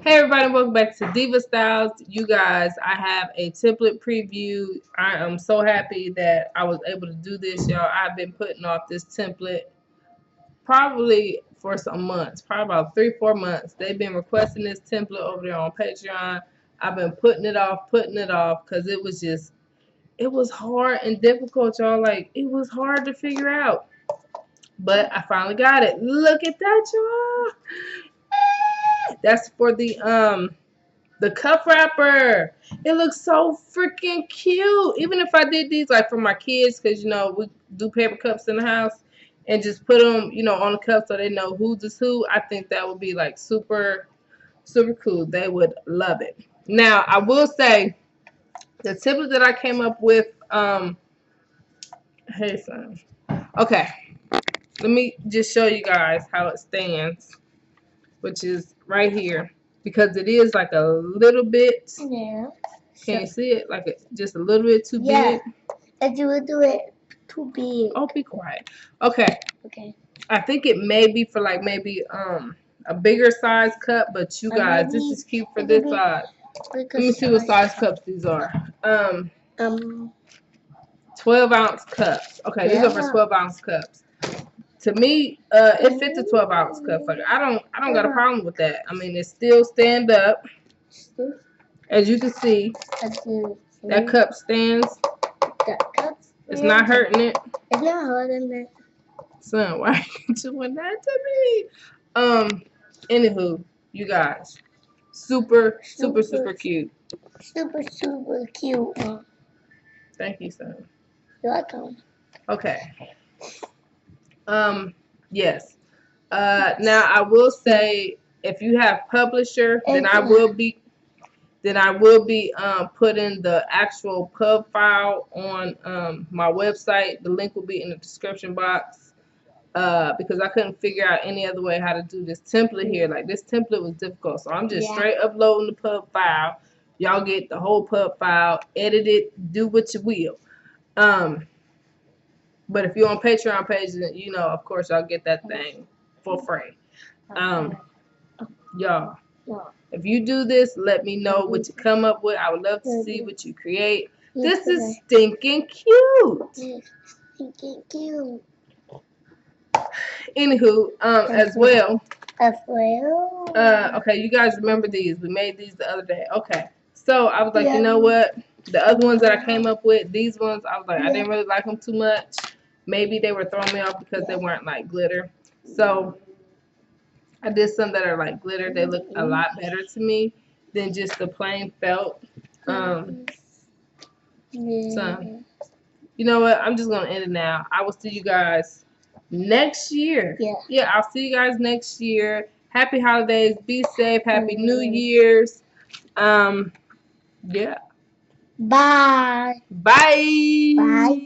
Hey everybody, welcome back to Diva Styles. You guys, I have a template preview. I am so happy that I was able to do this, y'all. I've been putting off this template probably for some months, probably about 3-4 months. They've been requesting this template over there on Patreon. I've been putting it off because it was hard and difficult, y'all. Like, it was hard to figure out. But I finally got it. Look at that, y'all. That's for the cup wrapper. It looks so freaking cute. Even if I did these like for my kids, because we do paper cups in the house, and just put them on the cup so they know who's is who, I think that would be like super super cool. They would love it. Now I will say the template that I came up with. Hey son. Okay, let me just show you guys how it stands, which is right here, because it is like a little bit. Yeah. Can you see it? Like just a little bit too big? And you would do it too big. Oh, be quiet. Okay. Okay. I think it may be for like maybe a bigger size cup, but you guys, this is cute for this size. Let me see what size cups these are. 12-ounce cups. Okay, these are for 12-ounce cups. To me, it fits a 12-ounce cup. Like I don't got a problem with that. I mean, it still stand up. As you can see, that cup stands. It's not hurting it. It's not hurting it. Son, why are you doing that to me? Anywho, you guys, super cute. Super cute. Thank you, son. You're welcome. Okay. Yes. Now I will say, if you have publisher, then I will be putting the actual pub file on my website. The link will be in the description box. Because I couldn't figure out any other way how to do this template here. Like, this template was difficult, so I'm just straight uploading the pub file. Y'all get the whole pub file, edit it, do what you will. But if you're on Patreon page, then of course y'all get that thing for free. Y'all, if you do this, let me know what you come up with. I would love to see what you create. This is stinking cute. Stinking cute. Anywho, as well. Okay, you guys remember these? We made these the other day. Okay, so I was like, you know what? The other ones that I came up with, these ones, I was like, I didn't really like them too much. Maybe they were throwing me off because they weren't like glitter. So I did some that are like glitter. They look a lot better to me than just the plain felt. So you know what? I'm just gonna end it now. I will see you guys next year. Yeah, I'll see you guys next year. Happy holidays. Be safe. Happy New Year's. Yeah. Bye. Bye. Bye.